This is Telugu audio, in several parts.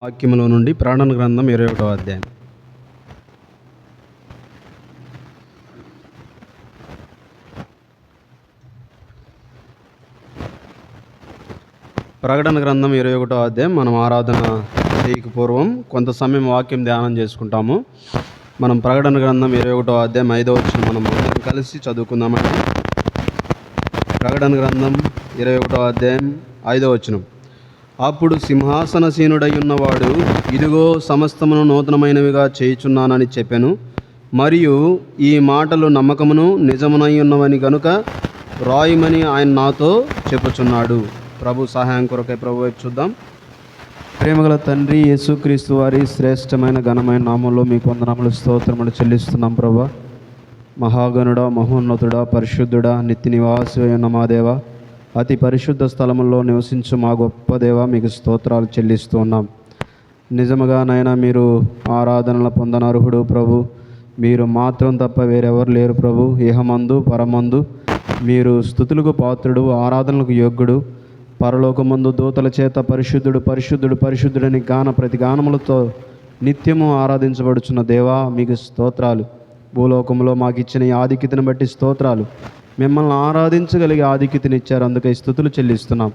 వాక్యములో నుండి ప్రకటన గ్రంథం 21వ అధ్యాయం. ప్రకటన గ్రంథం 21వ అధ్యాయం. మనం ఆరాధన చేయక పూర్వం కొంత సమయం వాక్యం ధ్యానం చేసుకుంటాము. మనం ప్రకటన గ్రంథం 21వ అధ్యాయం 5వ వచనం మనం అందరం కలిసి చదువుకుందామండి. ప్రకటన గ్రంథం 21వ అధ్యాయం 5వ వచనం. అప్పుడు సింహాసనసీనుడై ఉన్నవాడు, ఇదిగో సమస్తమును నూతనమైనవిగా చేయుచున్నానని చెప్పెను. మరియు ఈ మాటలు నమ్మకమును నిజమునై ఉన్నవని గనుక రాయమని ఆయన నాతో చెప్పుచున్నాడు. ప్రభు సహాయం కొరకై ప్రభు వైపు చూద్దాం. ప్రేమగల తండ్రి యేసుక్రీస్తు వారి శ్రేష్టమైన ఘనమైన నామంలో మీకు వందనములు స్తోత్రములు చెల్లిస్తున్నాం. ప్రభు మహాగణుడా, మహోన్నతుడా, పరిశుద్ధుడా, నిత్య నివాసి అయిన మా దేవ, అతి పరిశుద్ధ స్థలములో నివసించు మా గొప్ప దేవ, మీకు స్తోత్రాలు చెల్లిస్తూ ఉన్నాం. నిజముగా నాయన మీరు ఆరాధనలు పొందనర్హుడు ప్రభు. మీరు మాత్రం తప్ప వేరెవరు లేరు ప్రభు. ఇహమందు పరమందు మీరు స్తుతులకు పాత్రుడు, ఆరాధనలకు యోగ్యుడు. పరలోకమందు దూతల చేత పరిశుద్ధుడు పరిశుద్ధుడు పరిశుద్ధుడని ప్రతి గానములతో నిత్యము ఆరాధించబడుచున్న దేవా, మీకు స్తోత్రాలు. భూలోకంలో మాకు ఇచ్చిన ఈ ఆధిక్యతను బట్టి స్తోత్రాలు. మిమ్మల్ని ఆరాధించగలిగే ఆధిక్యతనిచ్చారు, అందుకే స్తుతులు చెల్లిస్తున్నాం.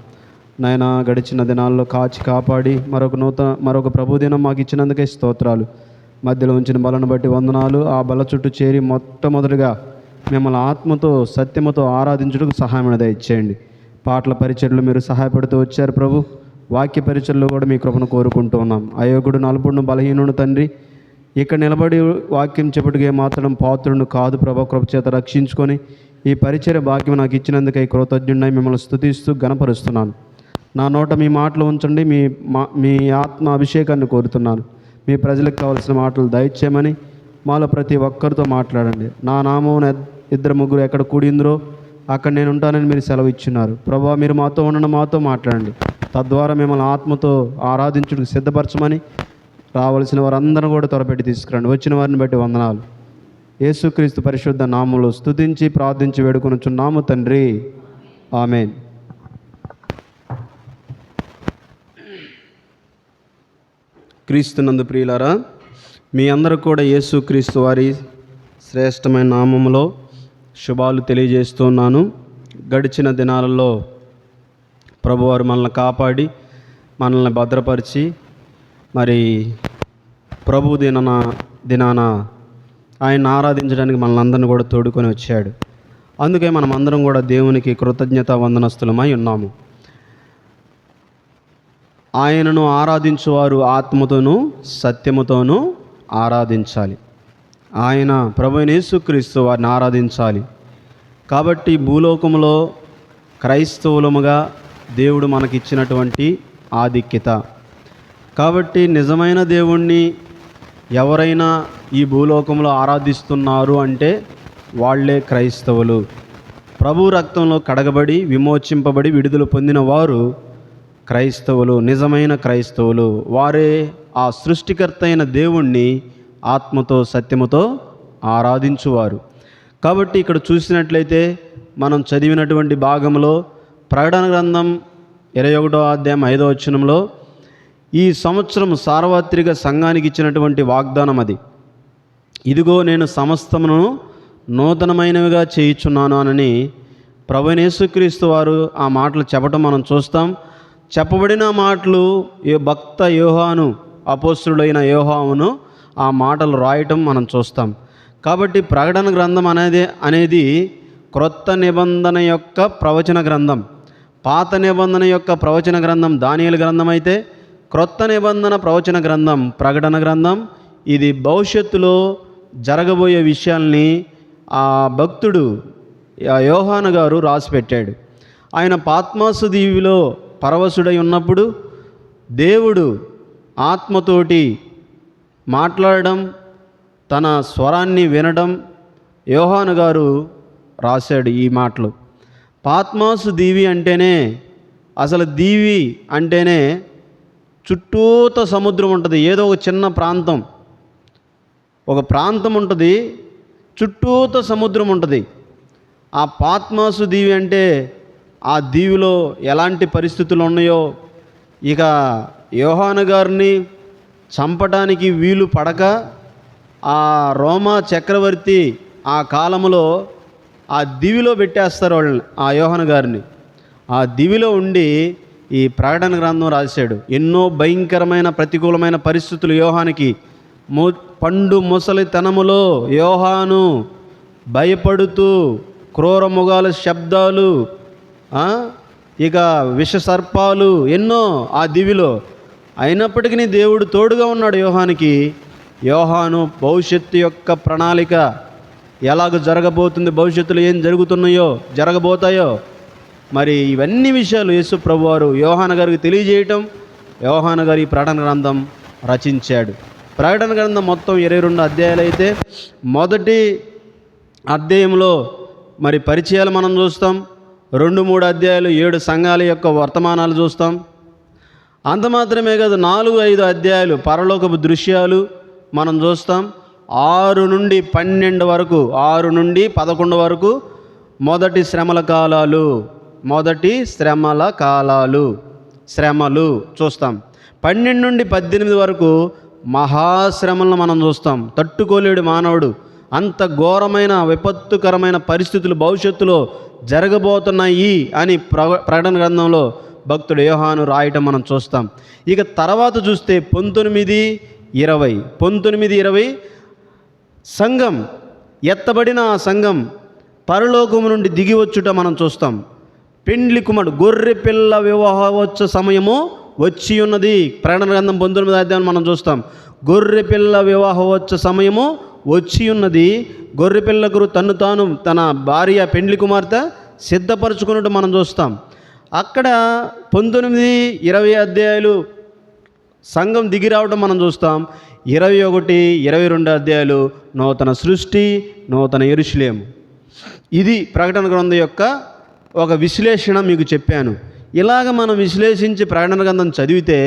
నాయన గడిచిన దినాల్లో కాచి కాపాడి మరొక ప్రభుదినం మాకు ఇచ్చినందుకే స్తోత్రాలు. మధ్యలో ఉంచిన బలను బట్టి వందనాలు. ఆ బల చుట్టూ చేరి మొట్టమొదటిగా మిమ్మల్ని ఆత్మతో సత్యముతో ఆరాధించుటకు సహాయం దయచేయండి. పాటల పరిచర్లు మీరు సహాయపడుతూ వచ్చారు ప్రభు. వాక్య పరిచర్లు కూడా మీ కృపను కోరుకుంటూ ఉన్నాం. అయోగుడు, నలుపుడును, బలహీనుడు తండ్రి, ఇక్కడ నిలబడి వాక్యం చెప్పుడుగా మాత్రం పాత్రుడు కాదు ప్రభు. కృప చేత రక్షించుకొని ఈ పరిచర్య భాగ్యం నాకు ఇచ్చినందుకై కృతజ్ఞుడై మిమ్మల్ని స్తుతిస్తూ గణపరుస్తున్నాను. నా నోట మీ మాటలు ఉంచండి. మీ ఆత్మ అభిషేకాన్ని కోరుతున్నాను. మీ ప్రజలకు కావాల్సిన మాటలు దయచేయమని మాలో ప్రతి ఒక్కరితో మాట్లాడండి. నా నామం ఇద్దరు ముగ్గురు ఎక్కడ కూడిందరో అక్కడ నేను ఉంటానని మీరు సెలవు ఇచ్చినారు ప్రభా. మీరు మాతో ఉండడం, మాతో మాట్లాడండి. తద్వారా మిమ్మల్ని ఆత్మతో ఆరాధించుటకు సిద్ధపరచమని రావలసిన వారందరూ కూడా త్వరపెట్టి తీసుకురండి. వచ్చిన వారిని బట్టి వందనాలు. యేసుక్రీస్తు పరిశుద్ధ నామములో స్తుతించి ప్రార్థించి వేడుకొనుచున్నాము తండ్రి, ఆమేన్. క్రీస్తునందు ప్రియులారా, మీ అందరూ కూడా యేసుక్రీస్తు వారి శ్రేష్టమైన నామములో శుభాలు తెలియజేస్తున్నాను. గడిచిన దినాలలో ప్రభువారు మనల్ని కాపాడి మనల్ని భద్రపరిచి మరి ప్రభు దినాన ఆయన ఆరాధించడానికి మనల్ని అందరిని కూడా తోడుకొని వచ్చాడు. అందుకే మనం అందరం కూడా దేవునికి కృతజ్ఞత వందనస్తులమై ఉన్నాము. ఆయనను ఆరాధించువారు ఆత్మతోనూ సత్యముతోనూ ఆరాధించాలి. ఆయన ప్రభువైన యేసుక్రీస్తు వారిని ఆరాధించాలి. కాబట్టి భూలోకములో క్రైస్తవులముగా దేవుడు మనకిచ్చినటువంటి ఆధిక్యత. కాబట్టి నిజమైన దేవుణ్ణి ఎవరైనా ఈ భూలోకంలో ఆరాధిస్తున్నారు అంటే వాళ్ళే క్రైస్తవులు. ప్రభు రక్తంలో కడగబడి విమోచింపబడి విడుదల పొందిన వారు క్రైస్తవులు, నిజమైన క్రైస్తవులు. వారే ఆ సృష్టికర్త అయిన దేవుణ్ణి ఆత్మతో సత్యముతో ఆరాధించువారు. కాబట్టి ఇక్కడ చూసినట్లయితే మనం చదివినటువంటి భాగంలో ప్రకటన గ్రంథం 21వ అధ్యాయం 5వ వచనంలో ఈ సంవత్సరం సార్వత్రిక సంఘానికి ఇచ్చినటువంటి వాగ్దానం అది. ఇదిగో నేను సమస్తమును నూతనమైనవిగా చేయుచున్నాను అని ప్రభువైన యేసుక్రీస్తు వారు ఆ మాటలు చెప్పడం మనం చూస్తాం. చెప్పబడిన మాటలు భక్త యోహాను, అపోస్తలుడైన యోహాను ఆ మాటలు రాయటం మనం చూస్తాం. కాబట్టి ప్రకటన గ్రంథం అనేది క్రొత్త నిబంధన యొక్క ప్రవచన గ్రంథం. పాత నిబంధన యొక్క ప్రవచన గ్రంథం దానియేలు గ్రంథం అయితే, క్రొత్త నిబంధన ప్రవచన గ్రంథం ప్రకటన గ్రంథం. ఇది భవిష్యత్తులో జరగబోయే విషయాల్ని ఆ భక్తుడు యోహాను గారు రాసిపెట్టాడు. ఆయన పాత్మాసు దీవిలో పరవశుడై ఉన్నప్పుడు దేవుడు ఆత్మతోటి మాట్లాడడం, తన స్వరాన్ని వినడం యోహాను గారు రాశాడు ఈ మాటలు. పాత్మాసు దీవి అంటేనే, అసలు దీవి అంటేనే చుట్టూత సముద్రం ఉంటుంది. ఏదో ఒక చిన్న ప్రాంతం, ఒక ప్రాంతం ఉంటుంది, చుట్టూత సముద్రం ఉంటుంది. ఆ పాత్మాసు దీవి అంటే ఆ దీవిలో ఎలాంటి పరిస్థితులు ఉన్నాయో ఇక యోహాను గారిని చంపటానికి వీలు పడక ఆ రోమా చక్రవర్తి ఆ కాలంలో ఆ దివిలో పెట్టేస్తారు వాళ్ళని, ఆ యోహాను గారిని. ఆ దివిలో ఉండి ఈ ప్రకటన గ్రంథం రాశాడు. ఎన్నో భయంకరమైన ప్రతికూలమైన పరిస్థితులు యోహానికి. పండు ముసలితనములో యోహాను భయపడుతూ క్రూర మృగాల శబ్దాలు, ఇక విషసర్పాలు ఎన్నో ఆ దివిలో. అయినప్పటికీ దేవుడు తోడుగా ఉన్నాడు యోహానికి. యోహాను భవిష్యత్తు యొక్క ప్రణాళిక ఎలాగ జరగబోతుంది, భవిష్యత్తులో ఏం జరగబోతాయో మరి ఇవన్నీ విషయాలు యేసు ప్రభువారు యోహాను గారికి తెలియజేయటం, యోహాను గారు ఈ ప్రకటన గ్రంథం రచించాడు. ప్రకటన గ్రంథం మొత్తం 22 అధ్యాయాలు అయితే మొదటి అధ్యాయంలో మరి పరిచయాలు మనం చూస్తాం. 2-3 అధ్యాయాలు 7 సంఘాల యొక్క వర్తమానాలు చూస్తాం. అంత మాత్రమే కాదు, 4-5 అధ్యాయాలు పరలోకపు దృశ్యాలు మనం చూస్తాం. 6 నుండి 12 వరకు, 6 నుండి 11 వరకు మొదటి శ్రమల కాలాలు శ్రమలు చూస్తాం. 12 నుండి 18 వరకు మహాశ్రమలను మనం చూస్తాం. తట్టుకోలేడు మానవుడు. అంత ఘోరమైన విపత్తుకరమైన పరిస్థితులు భవిష్యత్తులో జరగబోతున్నాయి అని ప్రకటన గ్రంథంలో భక్తుడు యోహాను రాయటం మనం చూస్తాం. ఇక తర్వాత చూస్తే 19-20 సంఘం ఎత్తబడిన ఆ సంఘం పరలోకము నుండి దిగి వచ్చుట మనం చూస్తాం. పెండ్లి కుమారుడు గొర్రె పిల్ల వివాహోత్సవ సమయము వచ్చి ఉన్నది. ప్రకటన గ్రంథం 19 అధ్యాయం మనం చూస్తాం. గొర్రె పిల్ల వివాహోత్సవ సమయము వచ్చి ఉన్నది. గొర్రె పిల్లకు తాను తన భార్య పెండ్లి కుమార్తె సిద్ధపరచుకున్నట్టు మనం చూస్తాం. అక్కడ 19-20 అధ్యాయాలు సంఘం దిగి రావడం మనం చూస్తాం. 21-22 అధ్యాయాలు నూతన సృష్టి, నూతన యెరూషలేము. ఇది ప్రకటన గ్రంథం యొక్క ఒక విశ్లేషణ మీకు చెప్పాను. ఇలాగ మనం విశ్లేషించి ప్రకటన గ్రంథం చదివితే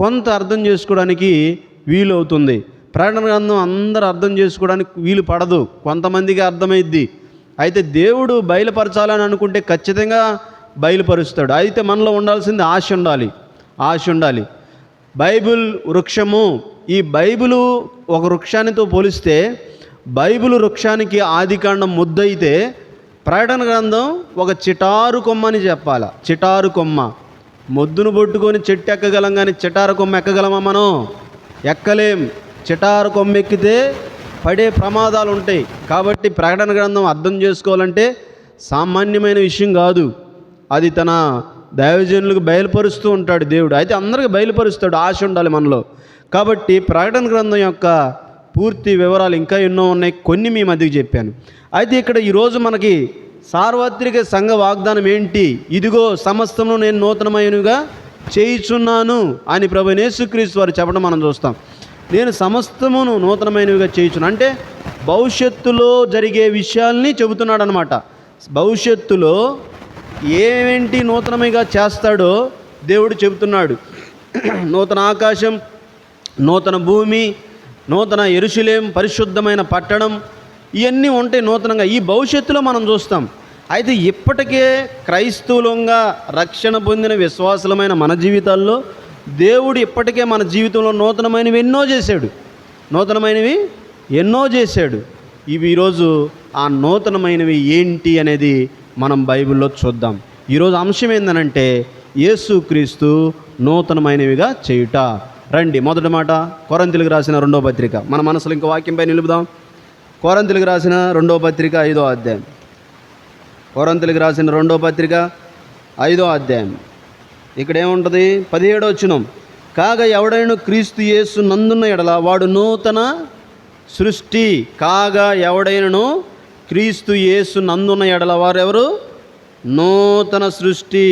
కొంత అర్థం చేసుకోవడానికి వీలు అవుతుంది. ప్రకటన గ్రంథం అందరూ అర్థం చేసుకోవడానికి వీలు పడదు, కొంతమందికి అర్థమైద్ది. అయితే దేవుడు బయలుపరచాలని అనుకుంటే ఖచ్చితంగా బయలుపరుస్తాడు. అయితే మనలో ఉండాల్సింది ఆశ ఉండాలి. బైబిల్ వృక్షము, ఈ బైబిలు ఒక వృక్షానితో పోలిస్తే బైబిల్ వృక్షానికి ఆదికాండం ముద్దయితే ప్రకటన గ్రంథం ఒక చిటారు కొమ్మ అని చెప్పాలి. చిటారు కొమ్మ. మొద్దును పట్టుకొని చెట్టు ఎక్కగలం, కానీ చిటారు కొమ్మ ఎక్కగలమా? మనం ఎక్కలేం. చిటారు కొమ్మ ఎక్కితే పడే ప్రమాదాలు ఉంటాయి. కాబట్టి ప్రకటన గ్రంథం అర్థం చేసుకోవాలంటే సామాన్యమైన విషయం కాదు. అది తన దైవజనులకు బయలుపరుస్తూ ఉంటాడు దేవుడు. అయితే అందరికీ బయలుపరుస్తాడు. ఆశ ఉండాలి మనలో. కాబట్టి ప్రకటన గ్రంథం యొక్క పూర్తి వివరాలు ఇంకా ఎన్నో ఉన్నాయి, కొన్ని మీ మధ్యకి చెప్పాను. అయితే ఇక్కడ ఈరోజు మనకి సార్వత్రిక సంఘ వాగ్దానం ఏంటి? ఇదిగో సమస్తమును నేను నూతనమైనవిగా చేయుచున్నాను అని ప్రభువైన యేసుక్రీస్తు వారు చెప్పడం మనం చూస్తాం. నేను సమస్తమును నూతనమైనవిగా చేయుచున్నాను అంటే భవిష్యత్తులో జరిగే విషయాల్ని చెబుతున్నాడు అనమాట. భవిష్యత్తులో ఏంటి నూతనమైగా చేస్తాడో దేవుడు చెబుతున్నాడు. నూతన ఆకాశం, నూతన భూమి, నూతన యెరూషలేము, పరిశుద్ధమైన పట్టణం, ఇవన్నీ ఉంటాయి నూతనంగా. ఈ భవిష్యత్తులో మనం చూస్తాం. అయితే ఇప్పటికే క్రైస్తవులంగా రక్షణ పొందిన విశ్వాసులమైన మన జీవితాల్లో దేవుడు ఇప్పటికే మన జీవితంలో నూతనమైనవి ఎన్నో చేశాడు. ఇవి ఈరోజు ఆ నూతనమైనవి ఏంటి అనేది మనం బైబిల్లో చూద్దాం. ఈరోజు అంశం ఏంటనంటే యేసుక్రీస్తు నూతనమైనవిగా చేయుట. రండి, మొదటి మాట కొరింథీయులకు రాసిన 2వ పత్రిక. మన మనసులో ఇంకో వాక్యంపై నిలుపుదాం. కొరింథీయులకు రాసిన 2వ పత్రిక 5వ అధ్యాయం. కొరింథీయులకు రాసిన 2వ పత్రిక 5వ అధ్యాయం. ఇక్కడ ఏముంటుంది? 17వ వచనం. కాగా ఎవడైనా క్రీస్తు యేసు నందున్న ఎడల వాడు నూతన సృష్టి. కాగా ఎవడైనను క్రీస్తు యేసు నందున్న ఎడల వారెవరు? నూతన సృష్టి.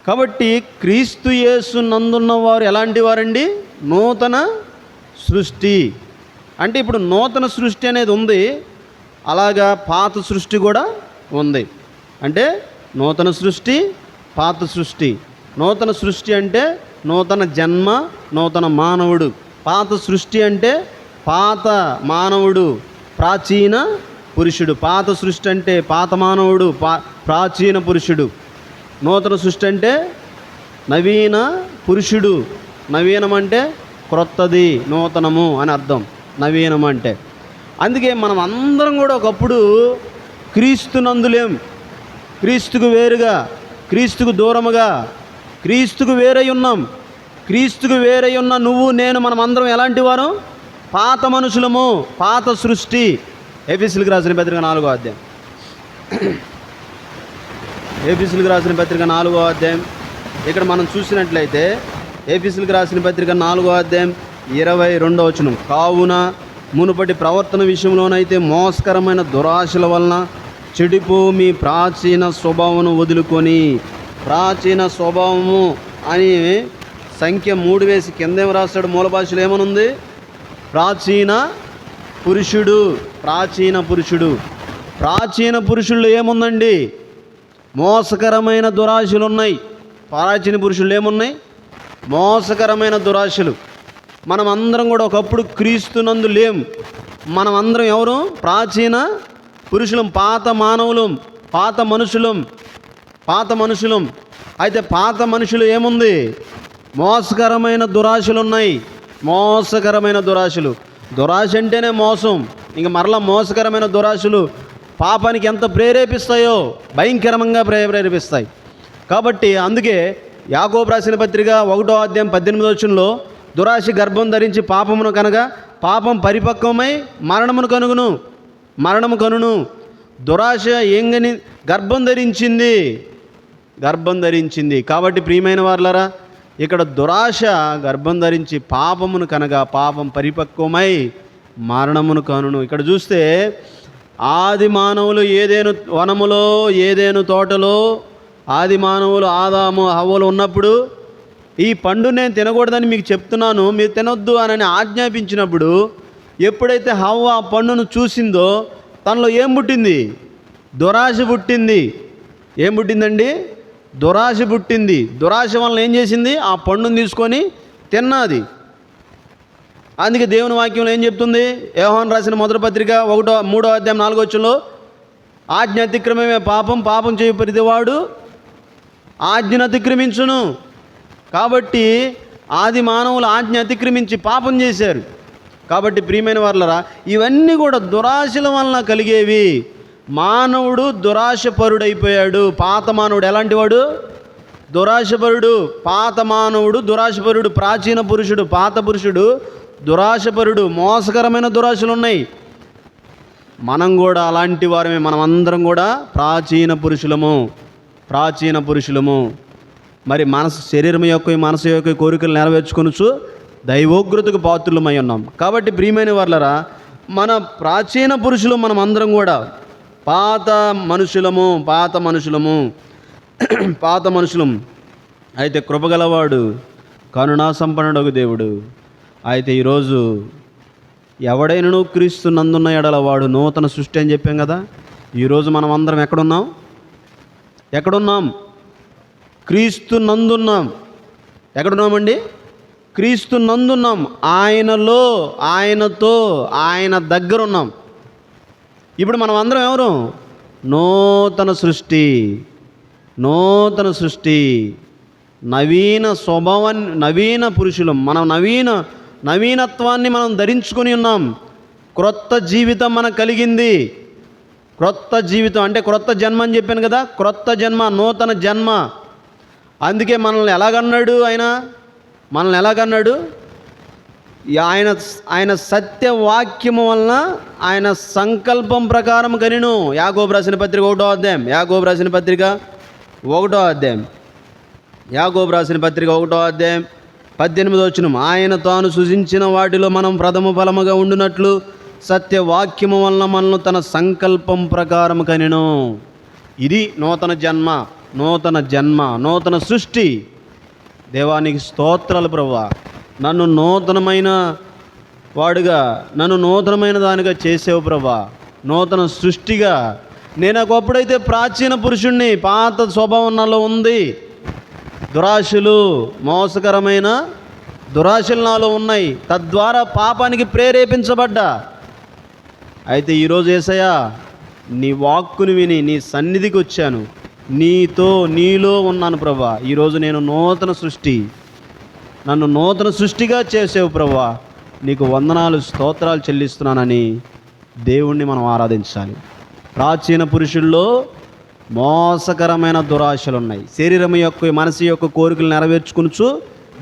కాబట్టి క్రీస్తు యేసు నందున్న వారు ఎలాంటి వారండి? నూతన సృష్టి. అంటే ఇప్పుడు నూతన సృష్టి అనేది ఉంది, అలాగా పాత సృష్టి కూడా ఉంది. అంటే నూతన సృష్టి, పాత సృష్టి. నూతన సృష్టి అంటే నూతన జన్మ, నూతన మానవుడు. పాత సృష్టి అంటే పాత మానవుడు, ప్రాచీన పురుషుడు. పాత సృష్టి అంటే పాత మానవుడు, ప్రాచీన పురుషుడు. నూతన సృష్టి అంటే నవీన పురుషుడు. నవీనం అంటే క్రొత్తది, నూతనము అని అర్థం నవీనం అంటే. అందుకే మనం అందరం కూడా ఒకప్పుడు క్రీస్తునందులేం, క్రీస్తుకు వేరుగా, క్రీస్తుకు దూరముగా, క్రీస్తుకు వేరై ఉన్నాం. క్రీస్తుకు వేరై ఉన్న నువ్వు నేను మనం అందరం ఎలాంటి వారు? పాత మనుషులము, పాత సృష్టి. ఎఫెసీయులకు రాసిన పత్రిక 4వ అధ్యాయం, ఎఫెసీయులకు రాసిన పత్రిక 4వ అధ్యాయం ఇక్కడ మనం చూసినట్లయితే ఎఫెసీయులకు రాసిన పత్రిక 4వ అధ్యాయం 22వ వచనం. కావున మునుపటి ప్రవర్తన విషయంలోనైతే మోసకరమైన దురాశల వలన చెడిపో మీ ప్రాచీన స్వభావమును వదులుకొని, ప్రాచీన స్వభావము అని సంఖ్య 3 వేసి కిందేం రాస్తాడు? మూల భాషలో ఏమనుంది? ప్రాచీన పురుషుడు. ప్రాచీన పురుషుడు. ప్రాచీన పురుషుల్లో ఏముందండి? మోసకరమైన దురాశలు ఉన్నాయి. ప్రాచీన పురుషులు ఏమున్నాయి? మోసకరమైన దురాశలు. మనం అందరం కూడా ఒకప్పుడు క్రీస్తునందు లేం. మనం అందరం ఎవరు? ప్రాచీన పురుషులం, పాత మానవులం, పాత మనుషులం, పాత మనుషులం. అయితే పాత మనుషులు ఏముంది? మోసకరమైన దురాశలు ఉన్నాయి. మోసకరమైన దురాశలు. దురాశ అంటేనే మోసం. ఇంక మరలా మోసకరమైన దురాశలు పాపానికి ఎంత ప్రేరేపిస్తాయో భయంకరంగా ప్రేరేపిస్తాయి. కాబట్టి అందుకే యాకోబు రాసిన పత్రిక 1వ అధ్యాయం 18వ వచనంలో దురాశ గర్భం ధరించి పాపమును కనగా పాపం పరిపక్వమై మరణమును కనుగును, మరణము కనును. దురాశ ఏంగని గర్భం ధరించింది, గర్భం ధరించింది. కాబట్టి ప్రియమైన వారలారా, ఇక్కడ దురాశ గర్భం ధరించి పాపమును కనగా పాపం పరిపక్వమై మరణమును కనును. ఇక్కడ చూస్తే ఆది మానవులు ఏదేను వనములో, ఏదేను తోటలో ఆది మానవులు ఆదాము హవ్వలు ఉన్నప్పుడు ఈ పండు నేను తినకూడదని మీకు చెప్తున్నాను, మీరు తినొద్దు అని ఆజ్ఞాపించినప్పుడు ఎప్పుడైతే హవ్వ ఆ పండును చూసిందో తనలో ఏం పుట్టింది? దురాశ పుట్టింది. ఏం పుట్టిందండి? దురాశ పుట్టింది. దురాశ వలన ఏం చేసింది? ఆ పండును తీసుకొని తిన్నది. అందుకే దేవుని వాక్యంలో ఏం చెప్తుంది? యోహాను రాసిన మొదటి పత్రిక 3వ అధ్యాయం 4వ వచనంలో ఆజ్ఞ అతిక్రమమే పాపం, పాపం చేయు ప్రతివాడు ఆజ్ఞను అతిక్రమించును. కాబట్టి ఆది మానవులు ఆజ్ఞ అతిక్రమించి పాపం చేశారు. కాబట్టి ప్రియమైన వారలారా, ఇవన్నీ కూడా దురాశల వలన కలిగేవి. మానవుడు దురాశపరుడైపోయాడు. పాత మానవుడు ఎలాంటి వాడు? దురాశపరుడు. పాత మానవుడు దురాశపరుడు. ప్రాచీన పురుషుడు, పాత పురుషుడు దురాశపరుడు. మోసకరమైన దురాశలు ఉన్నాయి. మనం కూడా అలాంటి వారమే. మనం అందరం కూడా ప్రాచీన పురుషులము, ప్రాచీన పురుషులము. మరి శరీరం యొక్క మనసు యొక్క కోరికలు నెరవేర్చుకొనుచు దైవోగ్రతకు పాత్రులమై ఉన్నాం. కాబట్టి ప్రియమైన వారలారా, మన ప్రాచీన పురుషులు మనం అందరం కూడా పాత మనుషులము, పాత మనుషులము, పాత మనుషులం. అయితే కృపగలవాడు, కరుణా సంపన్నుడగు దేవుడు. అయితే ఈరోజు ఎవడైనను క్రీస్తు నందున్న ఎడల వాడు నూతన సృష్టి అని చెప్పాం కదా. ఈరోజు మనం అందరం ఎక్కడున్నాం? ఎక్కడున్నాం? క్రీస్తు నందున్నాం. ఎక్కడున్నామండి? క్రీస్తు నందున్నాం. ఆయనలో, ఆయనతో, ఆయన దగ్గర ఉన్నాం. ఇప్పుడు మనం అందరం ఎవరు? నూతన సృష్టి, నూతన సృష్టి, నవీన స్వభావాన్ని, నవీన పురుషులం. మనం నవీనత్వాన్ని మనం ధరించుకొని ఉన్నాం. క్రొత్త జీవితం మనకు కలిగింది. క్రొత్త జీవితం అంటే క్రొత్త జన్మ అని చెప్పాను కదా. క్రొత్త జన్మ, నూతన జన్మ. అందుకే మనల్ని ఎలాగన్నాడు? మనల్ని ఎలాగన్నాడు? ఆయన సత్యవాక్యము వలన ఆయన సంకల్పం ప్రకారం కనిను. యాకోబు రాసిన పత్రిక 1వ అధ్యాయం, యాకోబు రాసిన పత్రిక 1వ అధ్యాయం, యాకోబు రాసిన పత్రిక 1వ అధ్యాయం 18వ వచనం. ఆయన తాను సృజించిన వాటిలో మనం ప్రథమ ఫలముగా ఉండునట్లు సత్యవాక్యము వలన మనల్ని తన సంకల్పం ప్రకారం కనిను. ఇది నూతన జన్మ, నూతన జన్మ, నూతన సృష్టి. దేవానికి స్తోత్రాలు ప్రభువా. నన్ను నూతనమైన వాడుగా, నన్ను నూతనమైన దానిగా చేసేవు ప్రభువా. నూతన సృష్టిగా. నేను ఒకప్పుడైతే ప్రాచీన పురుషుణ్ణి, పాత స్వభావం నాలో ఉంది. దురాశలు, మోసకరమైన దురాశలు నాలో ఉన్నాయి. తద్వారా పాపానికి ప్రేరేపించబడ్డా. అయితే ఈరోజు యేసయ్యా, నీ వాక్కుని విని నీ సన్నిధికి వచ్చాను. నీలో ఉన్నాను ప్రభువా. ఈరోజు నేను నూతన సృష్టి. నన్ను నూతన సృష్టిగా చేసేవు ప్రభువా, నీకు వందనాలు స్తోత్రాలు చెల్లిస్తున్నానని దేవుణ్ణి మనం ఆరాధించాలి. ప్రాచీన పురుషుల్లో మోసకరమైన దురాశలు ఉన్నాయి. శరీరం యొక్క మనసు యొక్క కోరికలు నెరవేర్చుకునుచు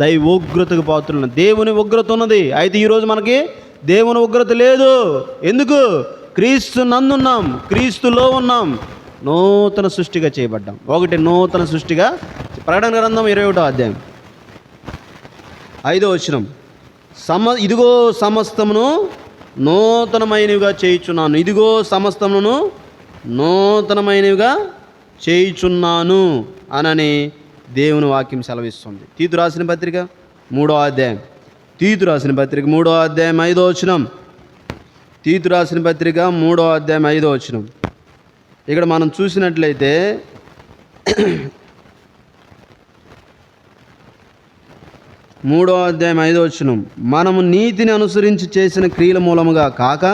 దైవోగ్రతకు పాత్రులను. దేవుని ఉగ్రత ఉన్నది, అయితే ఈరోజు మనకి దేవుని ఉగ్రత లేదు. ఎందుకు? క్రీస్తు నందున్నాం, క్రీస్తులో ఉన్నాం, నూతన సృష్టిగా చేయబడ్డాం. ఒకటి నూతన సృష్టిగా. ప్రకటన గ్రంథం 21వ అధ్యాయం 5వ వచనం, ఇదిగో సమస్తమును నూతనమైనవిగా చేయుచున్నాను, ఇదిగో సమస్తమును నూతనమైనవిగా చేయుచున్నాను అనని దేవుని వాక్యం సెలవిస్తుంది. తీతు రాసిన పత్రిక 3వ అధ్యాయం, తీతు రాసిన పత్రిక 3వ అధ్యాయం 5వ వచనం, తీతు రాసిన పత్రిక 3వ అధ్యాయం 5వ వచనం. ఇక్కడ మనం చూసినట్లయితే 3వ అధ్యాయం 5వ వచనం, మనము నీతిని అనుసరించి చేసిన క్రియల మూలముగా కాక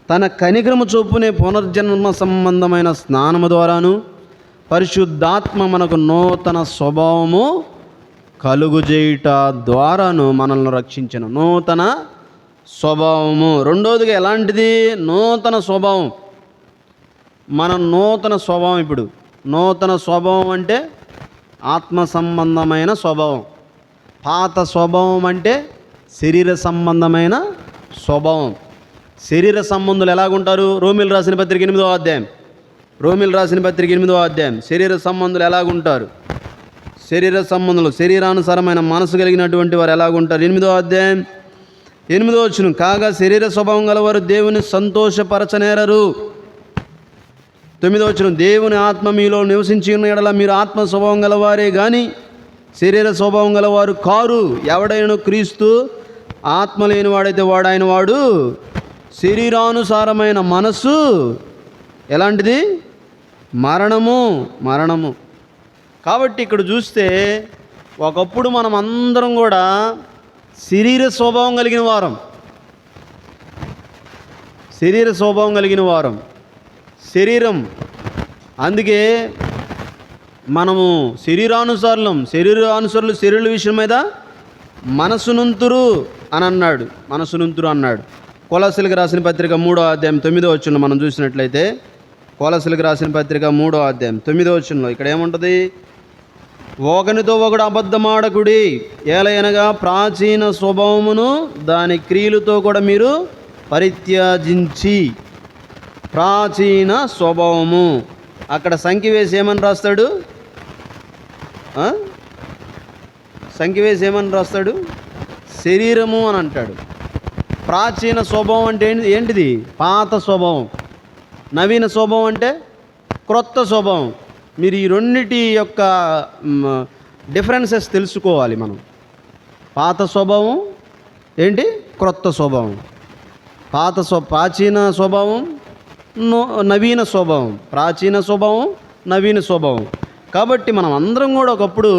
తన కనికరము చొప్పునే పునర్జన్మ సంబంధమైన స్నానము ద్వారాను పరిశుద్ధాత్మ మనకు నూతన స్వభావము కలుగుజేయుట ద్వారాను మనల్ని రక్షించను. నూతన స్వభావము. రెండోదిగా ఎలాంటిది? నూతన స్వభావం. మన నూతన స్వభావం. ఇప్పుడు నూతన స్వభావం అంటే ఆత్మ సంబంధమైన స్వభావం. పాత స్వభావం అంటే శరీర సంబంధమైన స్వభావం. శరీర సంబంధులు ఎలాగుంటారు? రోమిలు రాసిన పత్రిక 8వ అధ్యాయం, రోమిలు రాసిన పత్రిక 8వ అధ్యాయం, శరీర సంబంధులు ఎలాగుంటారు? శరీర సంబంధులు, శరీరానుసారమైన మనసు కలిగినటువంటి వారు ఎలాగుంటారు? 8వ అధ్యాయం 8వ వచనం, కాగా శరీర స్వభావం గలవారు దేవుని సంతోషపరచనేరరు. 9వ వచనం, దేవుని ఆత్మ మీలో నివసించి ఉన్న ఎడల మీరు ఆత్మ స్వభావం గలవారే కానీ శరీర స్వభావం గలవారు కారు. ఎవడైనా క్రీస్తు ఆత్మ లేనివాడైతే వాడాయన వాడు శరీరానుసారమైన మనస్సు ఎలాంటిది? మరణము. కాబట్టి ఇక్కడ చూస్తే ఒకప్పుడు మనం అందరం కూడా శరీర స్వభావం కలిగిన వారం. శరీరం. అందుకే మనము శరీరానుసారులు శరీర విషయం మీద మనసునుంతురు అని అన్నాడు. కొలస్సీలకు రాసిన పత్రిక 3వ అధ్యాయం 9వ వచనంలో మనం చూసినట్లయితే, కొలస్సీలకు రాసిన పత్రిక 3వ అధ్యాయం 9వ వచనంలో ఇక్కడ ఏముంటుంది? ఒకనితో ఒకడు అబద్ధమాడకుడి, ఏలయనగా ప్రాచీన స్వభావమును దాని క్రియలతో కూడా మీరు పరిత్యాజించి. ప్రాచీన స్వభావము. అక్కడ సంఖ్య వేసి ఏమని రాస్తాడు? శరీరము అని అంటాడు. ప్రాచీన స్వభావం అంటే ఏంటిది? పాత స్వభావం. నవీన స్వభావం అంటే క్రొత్త స్వభావం. మీరు ఈ రెండిటి యొక్క డిఫరెన్సెస్ తెలుసుకోవాలి మనం. పాత స్వభావం ఏంటి? క్రొత్త స్వభావం. ప్రాచీన స్వభావం, నవీన స్వభావం. ప్రాచీన స్వభావం, నవీన స్వభావం. కాబట్టి మనం అందరం కూడా ఒకప్పుడు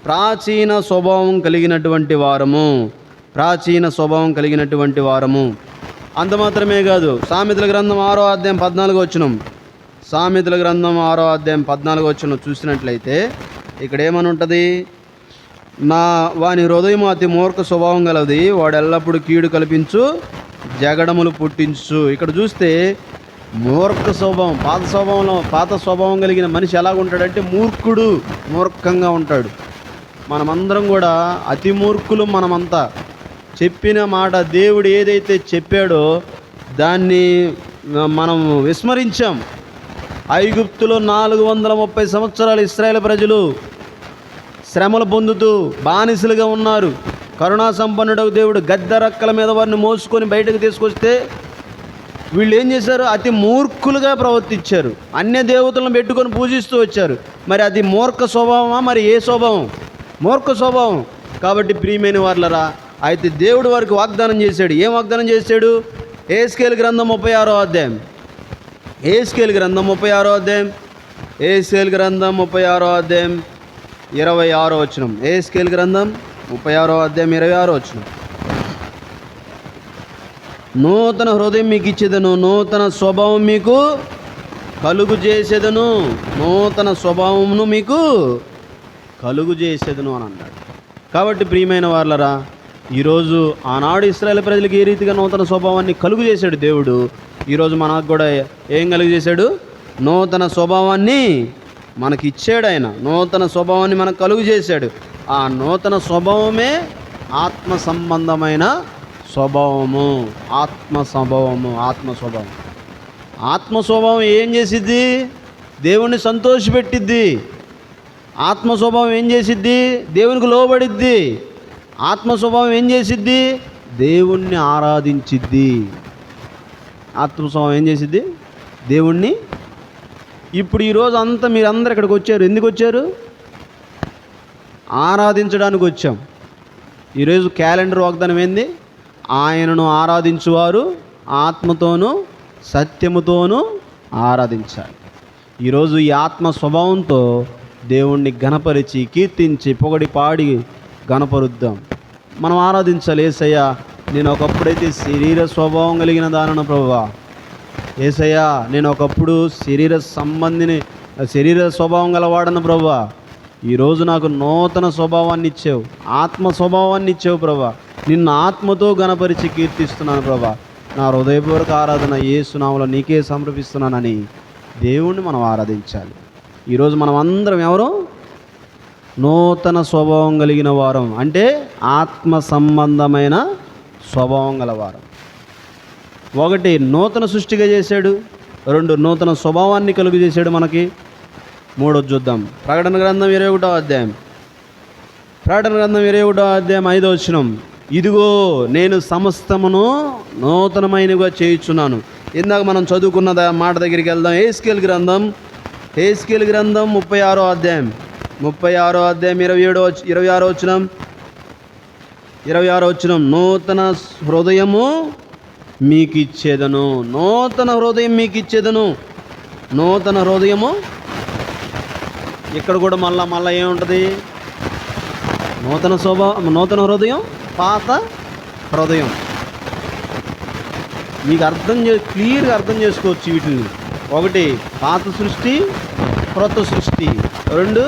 ప్రాచీన స్వభావం కలిగినటువంటి వారము. అంత మాత్రమే కాదు, సామెతల గ్రంథం 6వ అధ్యాయం 14వ వచనం, సామెతల గ్రంథం 6వ అధ్యాయం 14వ వచనం చూసినట్లయితే ఇక్కడ ఏమని ఉంటుంది? వాని హృదయం అతి మూర్ఖ స్వభావం గలది, వాడు ఎల్లప్పుడూ కీడు కల్పించు జగడములు పుట్టించు. ఇక్కడ చూస్తే మూర్ఖ స్వభావం, పాత స్వభావం కలిగిన మనిషి ఎలాగుంటాడంటే మూర్ఖంగా ఉంటాడు. మనమందరం కూడా అతి మూర్ఖులు. మనమంతా చెప్పిన మాట, దేవుడు ఏదైతే చెప్పాడో దాన్ని మనం విస్మరించాం. ఐగుప్తులో 430 సంవత్సరాలు ఇశ్రాయేలు ప్రజలు శ్రమలు పొందుతూ బానిసలుగా ఉన్నారు. కరుణా సంపన్నుడకు దేవుడు గద్దరక్కల మీద వారిని మోసుకొని బయటకు తీసుకొస్తే వీళ్ళు ఏం చేశారు? అతి మూర్ఖులుగా ప్రవర్తించారు. అన్య దేవతలను పెట్టుకొని పూజిస్తూ వచ్చారు. మరి అది మూర్ఖ స్వభావమా? మరి ఏ స్వభావం? మూర్ఖ స్వభావం. కాబట్టి ప్రియమైన వారులరా, అయితే దేవుడు వారికి వాగ్దానం చేశాడు. ఏం వాగ్దానం చేశాడు? యెహెజ్కేలు గ్రంథం 36వ అధ్యాయం, యెహెజ్కేలు గ్రంథం 36వ అధ్యాయం, యెహెజ్కేలు గ్రంథం 36వ అధ్యాయం 26వ వచనం. యెహెజ్కేలు గ్రంథం 36వ అధ్యాయం 26వ వచనం. నూతన హృదయం మీకు ఇచ్చేదను, నూతన స్వభావం మీకు కలుగు చేసేదను, నూతన స్వభావమును మీకు కలుగు చేసేదను అని అన్నాడు. కాబట్టి ప్రియమైన వారలరా, ఈరోజు ఆనాడు ఇశ్రాయేలు ప్రజలకు ఏ రీతిగా నూతన స్వభావాన్ని కలుగు చేశాడు దేవుడు, ఈరోజు మనకు కూడా ఏం కలుగు చేశాడు? నూతన స్వభావాన్ని మనకి ఇచ్చాడు. ఆయన నూతన స్వభావాన్ని మనకు కలుగు చేశాడు. ఆ నూతన స్వభావమే ఆత్మ సంబంధమైన స్వభావము. ఆత్మ స్వభావం. ఆత్మ స్వభావం ఏం చేసిద్ది? దేవుణ్ణి సంతోషపెట్టిద్ది. ఆత్మ స్వభావం ఏం చేసిద్ది? దేవునికి లోబడిద్ది. ఆత్మ స్వభావం ఏం చేసిద్ది? దేవుణ్ణి ఆరాధించిద్ది. ఆత్మ స్వభావం ఏం చేసిద్ది? దేవుణ్ణి. ఇప్పుడు ఈరోజు అంతా మీరందరూ ఇక్కడికి వచ్చారు. ఎందుకు వచ్చారు? ఆరాధించడానికి వచ్చాం. ఈరోజు క్యాలెండర్ వాగ్దానం ఏంది? ఆయనను ఆరాధించువారు ఆత్మతోనూ సత్యముతోనూ ఆరాధించాలి. ఈరోజు ఈ ఆత్మ స్వభావంతో దేవుణ్ణి ఘనపరిచి కీర్తించి పొగడి పాడి ఘనపరుద్దాం. మనం ఆరాధించాలి. యేసయ్యా, నేను ఒకప్పుడైతే శరీర స్వభావం కలిగిన దానను ప్రభువా. యేసయ్యా, నేను ఒకప్పుడు శరీర స్వభావం గలవాడను ప్రభువా. ఈరోజు నాకు నూతన స్వభావాన్ని ఇచ్చావు, ఆత్మ స్వభావాన్ని ఇచ్చావు ప్రభువా. నిన్ను ఆత్మతో ఘనపరిచి కీర్తిస్తున్నాను ప్రభువా. నా హృదయపూర్వక ఆరాధన యేసు నామములో నీకే సమర్పిస్తున్నానని దేవుణ్ణి మనం ఆరాధించాలి. ఈరోజు మనం అందరం ఎవరు? నూతన స్వభావం కలిగిన వారం. అంటే ఆత్మ సంబంధమైన స్వభావం గలవారం. 1 నూతన సృష్టిగా చేశాడు. 2 నూతన స్వభావాన్ని కలుగు చేశాడు మనకి. 3 చూద్దాం. ప్రకటన గ్రంథం 21వ అధ్యాయం. 5వ వచనం. ఇదిగో నేను సమస్తమును నూతనమైనగా చేయుచున్నాను. ఇందాక మనం చదువుకున్న మాట దగ్గరికి వెళ్దాం. హెస్కేలు గ్రంథం 36వ అధ్యాయం. 26వ వచనం. 26వ వచనం. నూతన హృదయము మీకు ఇచ్చేదను. నూతన హృదయం మీకు ఇచ్చేదను. నూతన హృదయము. ఇక్కడ కూడా మళ్ళా ఏముంటుంది? నూతన హృదయం, పాత హృదయం. మీకు క్లియర్గా అర్థం చేసుకోవచ్చు వీటిని. 1 పాత సృష్టి, క్రొత్త సృష్టి. 2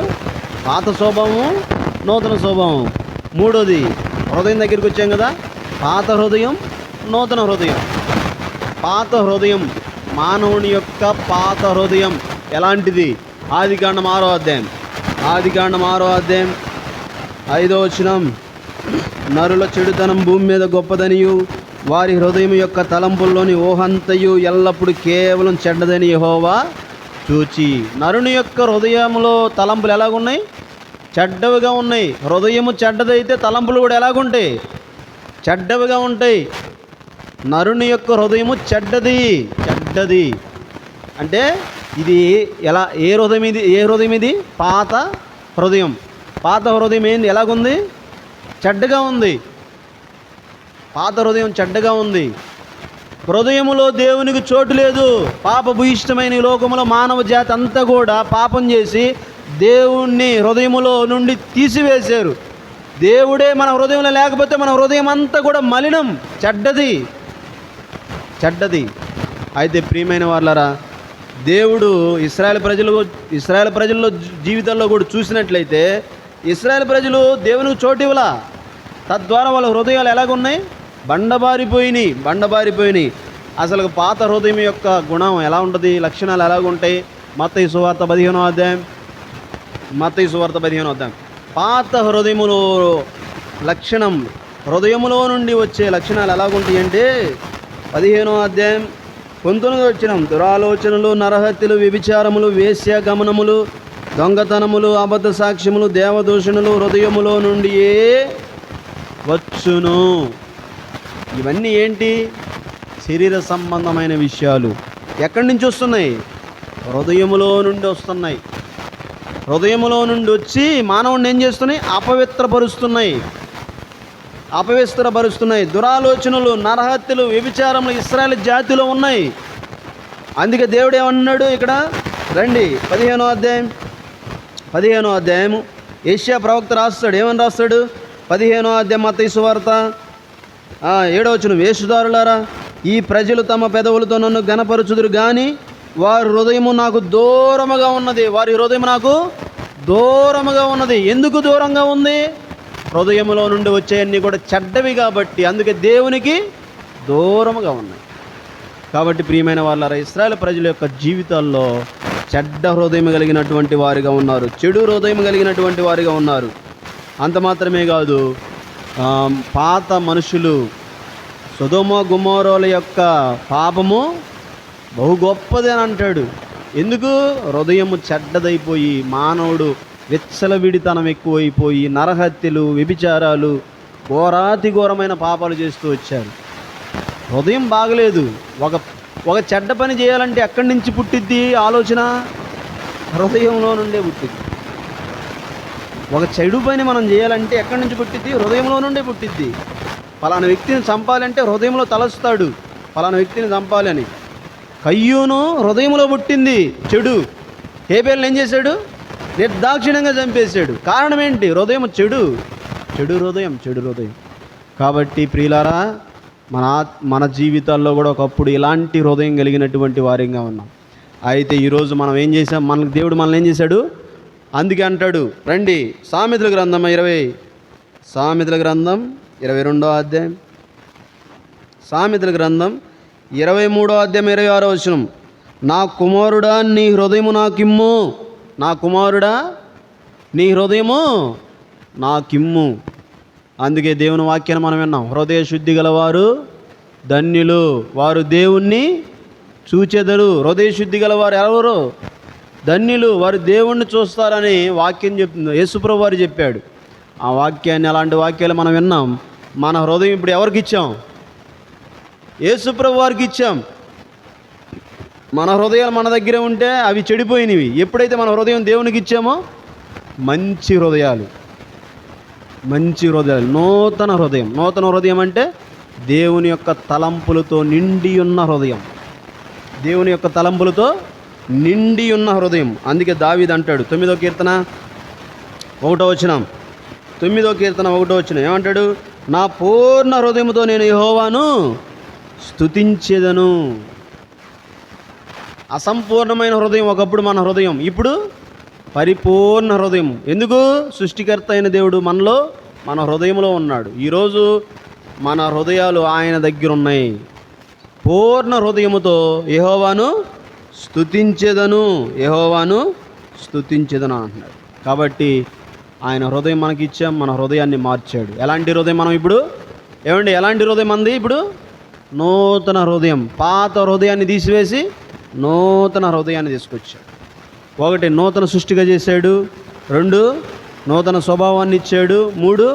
పాత స్వభావం, నూతన స్వభావం. 3వది హృదయం దగ్గరికి వచ్చాం కదా, పాత హృదయం, నూతన హృదయం. పాత హృదయం, మానవుని యొక్క పాత హృదయం ఎలాంటిది? ఆదికాండం 6వ అధ్యాయం. 5వ వచనం. నరుల చెడుతనం భూమి మీద గొప్పదనియు వారి హృదయం యొక్క తలంపుల్లోని ఊహంతయు ఎల్లప్పుడూ కేవలం చెడ్డదని యెహోవా చూచి. నరుని యొక్క హృదయంలో తలంపులు ఎలాగున్నాయి? చెడ్డవిగా ఉన్నాయి. హృదయము చెడ్డదైతే తలంపులు కూడా ఎలాగుంటాయి? చెడ్డవిగా ఉంటాయి. నరుని యొక్క హృదయము చెడ్డది. అంటే ఇది ఏ హృదయం ఇది? పాత హృదయం. పాత హృదయం ఏంది? ఎలాగుంది? చెడ్డగా ఉంది. పాత హృదయం చెడ్డగా ఉంది. హృదయములో దేవునికి చోటు లేదు. పాపభూయిష్టమైన ఈ లోకములో మానవ జాతి అంతా కూడా పాపం చేసి దేవుణ్ణి హృదయములో నుండి తీసివేశారు. దేవుడే మన హృదయంలో లేకపోతే మన హృదయం అంతా కూడా మలినం, చెడ్డది. అయితే ప్రియమైన వాళ్ళరా, దేవుడు ఇశ్రాయేలు ప్రజల్లో జీవితంలో కూడా చూసినట్లయితే ఇశ్రాయేలు ప్రజలు దేవునికి చోటు ఇవ్వలా. తద్వారా వాళ్ళ హృదయాలు ఎలాగున్నాయి? బండబారిపోయినాయి. అసలు పాత హృదయం యొక్క గుణం ఎలా ఉంటుంది? లక్షణాలు ఎలాగుంటాయి? మత్తయి సువార్త 15వ అధ్యాయం. పాత హృదయములో లక్షణం, హృదయములో నుండి వచ్చే లక్షణాలు ఎలాగుంటాయి అంటే 15వ అధ్యాయం 19వ వచనం. దురాలోచనలు, నరహత్యలు, వ్యభిచారములు, వేశ్యాగమనములు, దొంగతనములు, అబద్ధ సాక్ష్యములు, దేవదూషణలు హృదయములో నుండియే వచ్చును. ఇవన్నీ ఏంటి? శరీర సంబంధమైన విషయాలు. ఎక్కడి నుంచి వస్తున్నాయి? హృదయములో నుండి వస్తున్నాయి. హృదయములో నుండి వచ్చి మానవుడిని ఏం చేస్తున్నాయి? అపవిత్రపరుస్తున్నాయి. దురాలోచనలు, నరహత్యలు, వ్యభిచారములు ఇశ్రాయేలు జాతిలో ఉన్నాయి. అందుకే దేవుడు ఏమన్నాడు ఇక్కడ? రండి 15వ అధ్యాయము. యెషయా ప్రవక్త రాస్తాడు. ఏమని రాస్తాడు? 15వ అధ్యాయం మత్తయి సువార్త 7వ వచనం. వేషధారులారా, ఈ ప్రజలు తమ పెదవులతో నన్ను ఘనపరచుదురు గాని వారి హృదయము నాకు దూరముగా ఉన్నది. ఎందుకు దూరంగా ఉంది? హృదయంలో నుండి వచ్చేవన్నీ కూడా చెడ్డవి కాబట్టి అందుకే దేవునికి దూరముగా ఉన్నాయి. కాబట్టి ప్రియమైన వాళ్ళారా, ఇశ్రాయేలు ప్రజల యొక్క జీవితాల్లో చెడ్డ హృదయం కలిగినటువంటి వారిగా ఉన్నారు, చెడు హృదయం కలిగినటువంటి వారిగా ఉన్నారు. అంత మాత్రమే కాదు, పాత మనుషులు సొదొమ గొమొర్రాల యొక్క పాపము బహు గొప్పది అని అంటాడు. ఎందుకు? హృదయము చెడ్డదైపోయి మానవుడు విచ్చలవిడితనం ఎక్కువైపోయి నరహత్యలు, వ్యభిచారాలు, ఘోరాతి ఘోరమైన పాపాలు చేస్తూ వచ్చారు. హృదయం బాగలేదు. ఒక చెడ్డ పని చేయాలంటే ఎక్కడి నుంచి పుట్టిద్ది ఆలోచన? హృదయంలో నుండే పుట్టిద్ది. ఒక చెడు పని మనం చేయాలంటే ఎక్కడి నుంచి పుట్టిద్ది? హృదయంలో నుండే పుట్టిద్ది. పలానా వ్యక్తిని చంపాలంటే హృదయంలో తలస్తాడు, పలానా వ్యక్తిని చంపాలని. కయ్యూను హృదయంలో పుట్టింది చెడు. హేబేలుని ఏం చేశాడు? నిర్దాక్షిణ్యంగా చంపేశాడు. కారణం ఏంటి? హృదయం చెడు హృదయం. కాబట్టి ప్రియులారా, మన జీవితాల్లో కూడా ఒకప్పుడు ఇలాంటి హృదయం కలిగినటువంటి వారిగా ఉన్నాం. అయితే ఈరోజు మనం ఏం చేసాం? దేవుడు మనల్ని ఏం చేశాడు? అందుకే అంటాడు, రండి సామెతల గ్రంథం 22వ అధ్యాయం, సామెతల గ్రంథం 23వ అధ్యాయం 26వ వచనం. నా కుమారుడా నీ హృదయము నాకిమ్ము, నా కుమారుడా నీ హృదయము నాకిమ్ము. అందుకే దేవుని వాక్యాన్ని మనం విన్నాం, హృదయ శుద్ధి గలవారు ధన్యులు, వారు దేవుణ్ణి చూచెదరు. హృదయ శుద్ధి గలవారు ఎవరు? ధన్యులు, వారు దేవుణ్ణి చూస్తారని వాక్యం చెప్తుంది. యేసుప్రభువు వారు చెప్పాడు ఆ వాక్యాన్ని. అలాంటి వాక్యాలు మనం విన్నాం. మన హృదయం ఇప్పుడు ఎవరికి ఇచ్చాం? యేసుప్రభువు వారికి ఇచ్చాం. మన హృదయాలు మన దగ్గర ఉంటే అవి చెడిపోయినవి. ఎప్పుడైతే మన హృదయం దేవునికి ఇచ్చామో మంచి హృదయాలు, నూతన హృదయం అంటే దేవుని యొక్క తలంపులతో నిండి ఉన్న హృదయం, దేవుని యొక్క తలంపులతో నిండి ఉన్న హృదయం. అందుకే దావీదు అంటాడు 9వ కీర్తన 1వ వచనం, 9వ కీర్తన 1వ వచనం ఏమంటాడు? నా పూర్ణ హృదయముతో నేను యెహోవాను స్తుతించెదను. అసంపూర్ణమైన హృదయం ఒకప్పుడు మన హృదయం, ఇప్పుడు పరిపూర్ణ హృదయం. ఎందుకు? సృష్టికర్త అయిన దేవుడు మన హృదయంలో ఉన్నాడు. ఈరోజు మన హృదయాలు ఆయన దగ్గర ఉన్నాయి. పూర్ణ హృదయముతో యెహోవాను స్తుతించెదను అంటున్నాడు. కాబట్టి ఆయన హృదయం మనకి ఇచ్చాం, మన హృదయాన్ని మార్చాడు. ఎలాంటి హృదయం మనం ఇప్పుడు? ఎలాంటి హృదయం అంది ఇప్పుడు? నూతన హృదయం. పాత హృదయాన్ని తీసివేసి నూతన హృదయాన్ని తీసుకొచ్చాడు. 1 నూతన సృష్టిగా చేశాడు, 2 నూతన స్వభావాన్ని ఇచ్చాడు, 3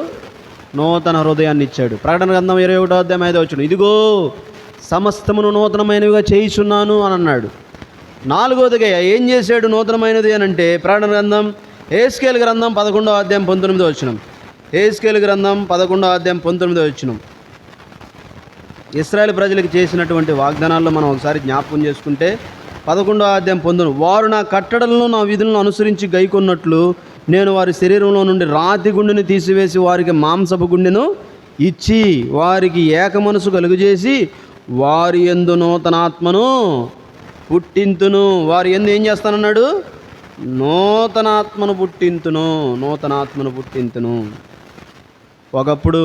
నూతన హృదయాన్ని ఇచ్చాడు. ప్రకటన గ్రంథం 21వ అధ్యాయం 5వ వచనం, ఇదిగో సమస్తమును నూతనమైనవిగా చేయిచున్నాను అని అన్నాడు. 4వదిగా ఏం చేశాడు నూతనమైనది అని అంటే, ప్రకటన గ్రంథం యెహెజ్కేలు గ్రంథం 11వ అధ్యాయం 19వ వచనం, యెహెజ్కేలు గ్రంథం 11వ అధ్యాయం 19వ వచనం. ఇశ్రాయేలు ప్రజలకు చేసినటువంటి వాగ్దానాల్లో మనం ఒకసారి జ్ఞాపకం చేసుకుంటే 11వ అధ్యాయం 19, వారు నా కట్టడలను నా విధులను అనుసరించి గైకొన్నట్లు నేను వారి శరీరంలో నుండి రాతి గుండెని తీసివేసి వారికి మాంసపు గుండెను ఇచ్చి వారికి ఏక మనసు కలుగజేసి వారి యందు నూతనాత్మను పుట్టింతును. వారి యందు ఏం చేస్తానన్నాడు? నూతనాత్మను పుట్టింతును. ఒకప్పుడు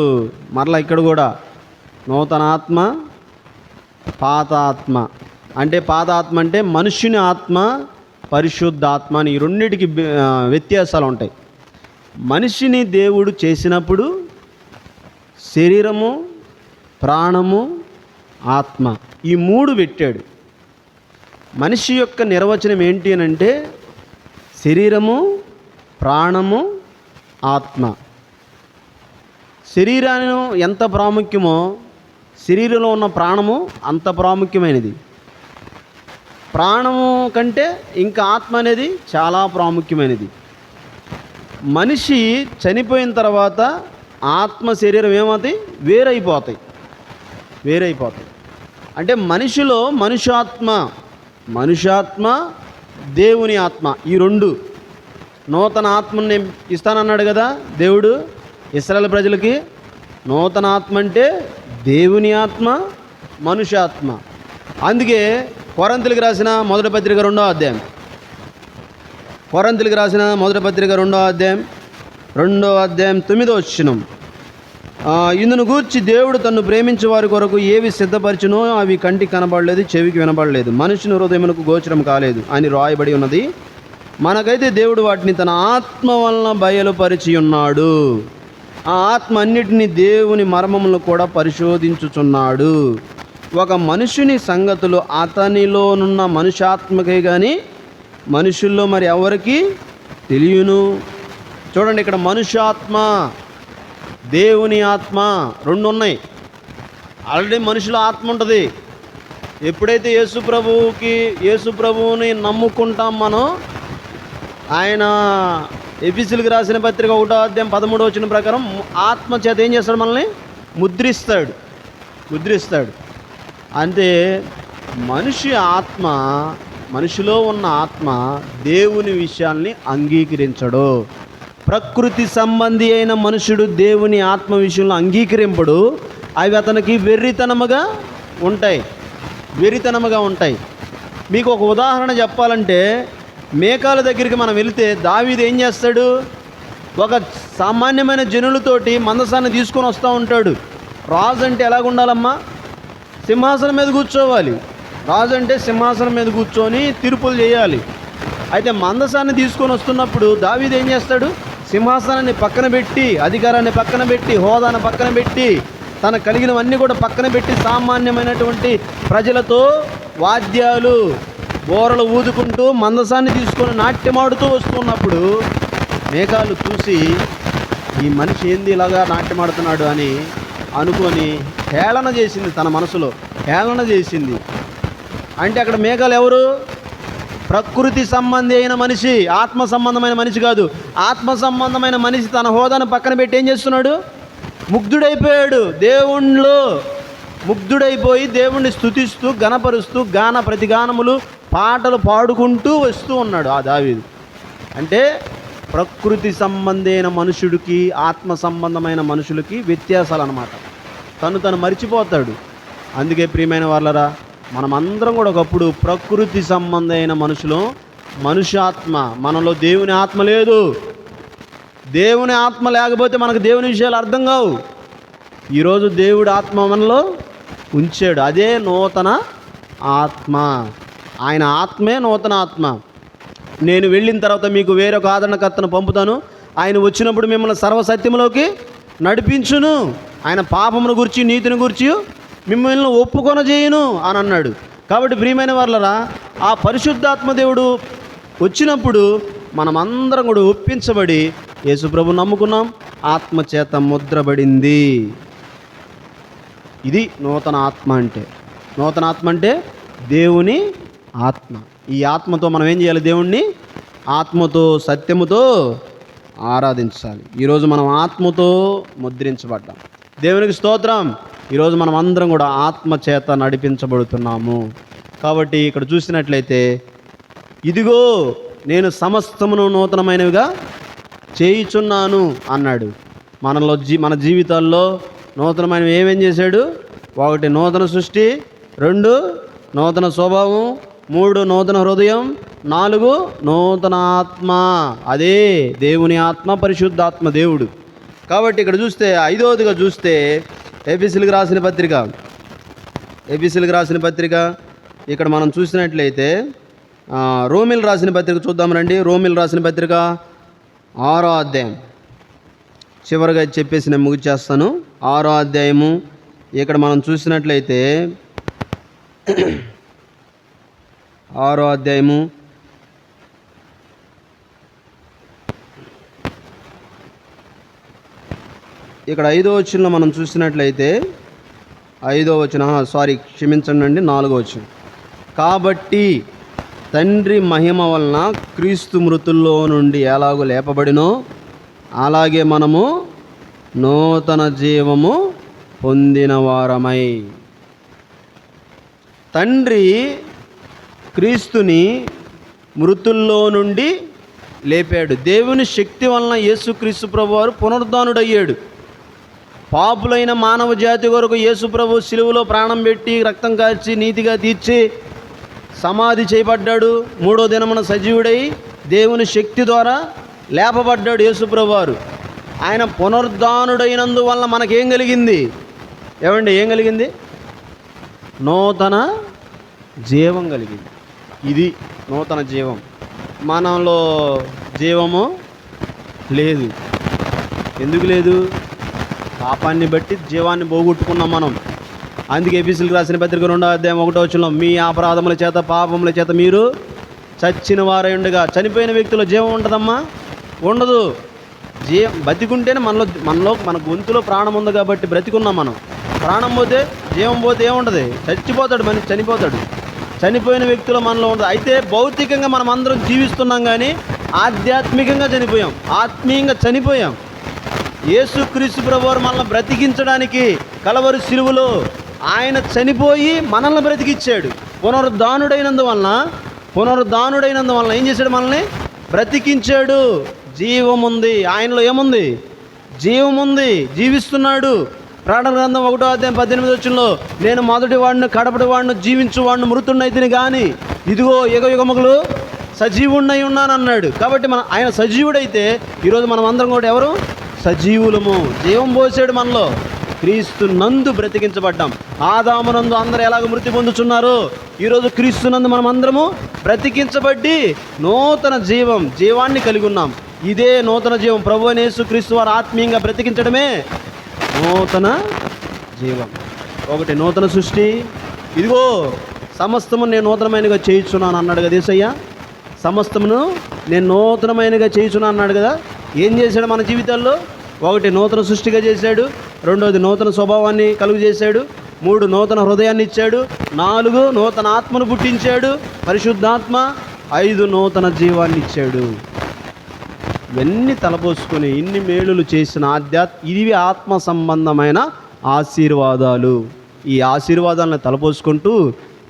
మరలా ఇక్కడ కూడా నూతన ఆత్మ, పాత ఆత్మ. అంటే పాత ఆత్మ అంటే మనుష్యుని ఆత్మ, పరిశుద్ధాత్మ అని ఈ రెండింటికి వ్యత్యాసాలు ఉంటాయి. మనిషిని దేవుడు చేసినప్పుడు శరీరము, ప్రాణము, ఆత్మ ఈ 3 పెట్టాడు. మనిషి యొక్క నిర్వచనం ఏంటి అని అంటే శరీరము, ప్రాణము, ఆత్మ. శరీరాన్ని ఎంత ప్రాముఖ్యమో శరీరంలో ఉన్న ప్రాణము అంత ప్రాముఖ్యమైనది. ప్రాణము కంటే ఇంకా ఆత్మ అనేది చాలా ప్రాముఖ్యమైనది. మనిషి చనిపోయిన తర్వాత ఆత్మ, శరీరం ఏమవుతాయి? వేరైపోతాయి. అంటే మనిషిలో మనుష్యాత్మ, దేవుని ఆత్మ ఈ 2. నూతన ఆత్మను నేను ఇస్తానన్నాడు కదా దేవుడు ఇశ్రాయేలు ప్రజలకి. నూతన ఆత్మ అంటే దేవుని ఆత్మ, మనుష్యాత్మ. అందుకే కొరింథీయులకు రాసిన మొదటి పత్రిక 2వ అధ్యాయం, 2వ అధ్యాయం 9వ వచనం. ఇందును గూర్చి దేవుడు తన్ను ప్రేమించే వారి కొరకు ఏవి సిద్ధపరిచినో అవి కంటికి కనబడలేదు, చెవికి వినబడలేదు, మనుషుని హృదయమునకు గోచరం కాలేదు అని రాయబడి ఉన్నది. మనకైతే దేవుడు వాటిని తన ఆత్మ వలన బయలుపరిచి ఉన్నాడు. ఆ ఆత్మ అన్నిటినీ దేవుని మర్మములను కూడా పరిశోధించుచున్నాడు. ఒక మనుషుని సంగతులు అతనిలోనున్న మనుష్యాత్మకే కానీ మనుషుల్లో మరి ఎవరికి తెలియను. చూడండి, ఇక్కడ మనుష్యాత్మ, దేవుని ఆత్మ రెండు ఉన్నాయి. ఆల్రెడీ మనుషుల ఆత్మ ఉంటుంది. ఎప్పుడైతే యేసు ప్రభువుని నమ్ముకుంటాం మనం, ఆయన ఎఫెసీయులకు రాసిన పత్రిక 1వ అధ్యాయం 13వ వచనం ప్రకారం ఆత్మ చేత ఏం చేస్తాడు? మనల్ని ముద్రిస్తాడు. అంటే మనిషి ఆత్మ, మనిషిలో ఉన్న ఆత్మ దేవుని విషయాల్ని అంగీకరించడు. ప్రకృతి సంబంధి అయిన మనుషుడు దేవుని ఆత్మ విషయంలో అంగీకరింపడు. అవి అతనికి వెర్రితనముగా ఉంటాయి. మీకు ఒక ఉదాహరణ చెప్పాలంటే, మేకాల దగ్గరికి మనం వెళితే దావీదు ఏం చేస్తాడు? ఒక సామాన్యమైన జనులతోటి మందసాన్ని తీసుకొని వస్తూ ఉంటాడు. రాజు అంటే ఎలాగ ఉండాలమ్మా? సింహాసనం మీద కూర్చోవాలి. రాజు అంటే సింహాసనం మీద కూర్చొని తీర్పులు చేయాలి. అయితే మందసాన్ని తీసుకొని వస్తున్నప్పుడు దావీదు ఏం చేస్తాడు? సింహాసనాన్ని పక్కన పెట్టి, అధికారాన్ని పక్కన పెట్టి, హోదాను పక్కన పెట్టి, తనకు కలిగినవన్నీ కూడా పక్కన పెట్టి, సామాన్యమైనటువంటి ప్రజలతో వాద్యాలు బోరలు ఊదుకుంటూ మందసాన్ని తీసుకొని నాట్యమాడుతూ వస్తున్నప్పుడు మేఘాలు చూసి, ఈ మనిషి ఏంది ఇలాగా నాట్యమాడుతున్నాడు అని అనుకొని హేళన చేసింది. తన మనసులో హేళన చేసింది. అంటే అక్కడ మేఘాలు ఎవరు? ప్రకృతి సంబంధి అయిన మనిషి, ఆత్మ సంబంధమైన మనిషి కాదు. ఆత్మ సంబంధమైన మనిషి తన హోదాను పక్కన పెట్టి ఏం చేస్తున్నాడు? ముగ్ధుడైపోయాడు. దేవుణ్ణిలో ముగ్ధుడైపోయి దేవుణ్ణి స్తుతిస్తూ, గణపరుస్తూ, గాన ప్రతిగానములు, పాటలు పాడుకుంటూ వస్తూ ఉన్నాడు ఆ దావీదు. అంటే ప్రకృతి సంబంధమైన మనుషుడికి, ఆత్మ సంబంధమైన మనుషులకి వ్యత్యాసాలు అన్నమాట. తను మరిచిపోతాడు. అందుకే ప్రియమైన వాళ్ళరా, మనమందరం కూడా ఒకప్పుడు ప్రకృతి సంబంధమైన మనుషులు. మనుష్యాత్మ, మనలో దేవుని ఆత్మ లేదు. దేవుని ఆత్మ లేకపోతే మనకు దేవుని విషయాలు అర్థం కావు. ఈరోజు దేవుడు ఆత్మ మనలో ఉంచాడు. అదే నూతన ఆత్మ. ఆయన ఆత్మే నూతన ఆత్మ. నేను వెళ్ళిన తర్వాత మీకు వేరొక ఆదరణకర్తను పంపుతాను, ఆయన వచ్చినప్పుడు మిమ్మల్ని సర్వసత్యంలోకి నడిపించును, ఆయన పాపమును గురించి, నీతిని గురించి మిమ్మల్ని ఒప్పుకొనజేయును అని అన్నాడు. కాబట్టి ప్రియమైన వాళ్ళరా, ఆ పరిశుద్ధాత్మ దేవుడు వచ్చినప్పుడు మనమందరం కూడా ఒప్పించబడి యేసు ప్రభువు నమ్ముకున్నాం, ఆత్మ చేత ముద్రబడింది. ఇది నూతన ఆత్మ అంటే. నూతన ఆత్మ అంటే దేవుని ఆత్మ. ఈ ఆత్మతో మనం ఏం చేయాలి? దేవుణ్ణి ఆత్మతో, సత్యముతో ఆరాధించాలి. ఈరోజు మనం ఆత్మతో ముద్రించబడ్డాం. దేవునికి స్తోత్రం. ఈరోజు మనం అందరం కూడా ఆత్మ చేత నడిపించబడుతున్నాము. కాబట్టి ఇక్కడ చూసినట్లయితే, ఇదిగో నేను సమస్తమును నూతనమైనవిగా చేయుచున్నాను అన్నాడు. మన జీవితాల్లో నూతనమైనవి ఏమేం చేశాడు? 1 నూతన సృష్టి, 2 నూతన స్వభావం, 3 నూతన హృదయం, 4 నూతన ఆత్మ. అదే దేవుని ఆత్మ, పరిశుద్ధాత్మ దేవుడు. కాబట్టి ఇక్కడ చూస్తే 5వదిగా చూస్తే ఎఫెసీయులకు రాసిన పత్రిక ఇక్కడ మనం చూసినట్లయితే రోమిల్ రాసిన పత్రిక చూద్దాం రండి. రోమిల్ రాసిన పత్రిక 6వ అధ్యాయం, చివరిగా చెప్పేసి నేను ముగిచేస్తాను. 6వ అధ్యాయము ఇక్కడ మనం చూసినట్లయితే 6వ అధ్యాయము ఇక్కడ 5వ వచనంలో మనం చూసినట్లయితే 5వ వచనం, క్షమించండి, 4వ వచనం. కాబట్టి తండ్రి మహిమ వలన క్రీస్తు మృతుల్లో నుండి ఎలాగో లేపబడినో అలాగే మనము నూతన జీవము పొందిన వారమై. తండ్రి క్రీస్తుని మృతుల్లో నుండి లేపాడు. దేవుని శక్తి వలన యేసుక్రీస్తు ప్రభు వారు పునరుద్ధానుడయ్యాడు. పాపులైన మానవ జాతి కొరకు యేసు ప్రభు శిలువలో ప్రాణం పెట్టి, రక్తం కార్చి, నీతిగా తీర్చి సమాధి చేయబడ్డాడు. 3వ దినమున సజీవుడై దేవుని శక్తి ద్వారా లేపబడ్డాడు యేసు ప్రభు వారు. ఆయన పునరుద్ధానుడైనందువల్ల మనకేం కలిగింది? ఏమండి, ఏం కలిగింది? నూతన జీవం కలిగింది. ఇది నూతన జీవం. మనలో జీవము లేదు. ఎందుకు లేదు? పాపాన్ని బట్టి జీవాన్ని పోగొట్టుకున్నాం మనం. అందుకే ఎఫెసీయులకు రాసిన పత్రిక 2వ అధ్యాయం 1వ వచనంలో, మీ అపరాధముల చేత పాపముల చేత మీరు చచ్చిన వారై ఉండగా. చనిపోయిన వ్యక్తిలో జీవం ఉంటుందమ్మా? ఉండదు. బతికుంటేనే మనలో మన గొంతులో ప్రాణం ఉంది కాబట్టి బ్రతికున్నాం మనం. ప్రాణం పోతే, జీవం పోతే ఏముంటుంది? చచ్చిపోతాడు, మనిషి చనిపోతాడు. చనిపోయిన వ్యక్తిలో మనలో ఉండదు. అయితే భౌతికంగా మనం అందరం జీవిస్తున్నాం, కానీ ఆధ్యాత్మికంగా చనిపోయాం, ఆత్మీయంగా చనిపోయాం. యేసుక్రీస్తు ప్రభువారు మనల్ని బ్రతికించడానికి కలవరి శిలువలో ఆయన చనిపోయి మనల్ని బ్రతికిచ్చాడు. పునరుద్ధానుడైనందువలన ఏం చేశాడు? మనల్ని బ్రతికించాడు. జీవం ఉంది ఆయనలో. ఏముంది? జీవం ఉంది, జీవిస్తున్నాడు. ప్రకటన గ్రంథం 1వ అధ్యాయం 18వ వచనంలో, నేను మొదటి వాడిని కడపటి వాడిని జీవించు వాడిని మృతుడినైతిని కానీ ఇదిగో యుగయుగములు సజీవుడినై ఉన్నాను అన్నాడు. కాబట్టి ఆయన సజీవుడైతే ఈరోజు మనం అందరం కూడా ఎవరు? సజీవులము. జీవం పోసాడు మనలో. క్రీస్తు నందు బ్రతికించబడ్డాం. ఆదామునందు అందరూ ఎలాగ మృతి పొందుతున్నారు, ఈరోజు క్రీస్తు నందు మనం అందరము బ్రతికించబడి నూతన జీవాన్ని కలిగి ఉన్నాం. ఇదే నూతన జీవం. ప్రభువైన యేసుక్రీస్తు వారు ఆత్మీయంగా బ్రతికించడమే నూతన జీవం. ఒకటి నూతన సృష్టి. ఇదిగో సమస్తము నేను నూతనమైనగా చేయించున్నాను అన్నాడు కదా యేసయ్య. సమస్తమును నేను నూతనమైనగా చేయించున్నాను అన్నాడు కదా. ఏం చేశాడు మన జీవితాల్లో? ఒకటి నూతన సృష్టిగా చేశాడు. రెండోది నూతన స్వభావాన్ని కలుగు చేశాడు. 3 నూతన హృదయాన్ని ఇచ్చాడు. 4 నూతన ఆత్మను పుట్టించాడు, పరిశుద్ధాత్మ. 5 నూతన జీవాన్ని ఇచ్చాడు. ఇవన్నీ తలపోసుకొని ఇన్ని మేలులు చేసిన ఇవి ఆత్మ సంబంధమైన ఆశీర్వాదాలు. ఈ ఆశీర్వాదాలను తలపోసుకుంటూ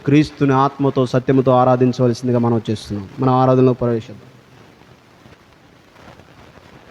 క్రీస్తుని ఆత్మతో సత్యముతో ఆరాధించవలసిందిగా మనం చేస్తున్నాం. మన ఆరాధనలో ప్రవేశిద్దాం.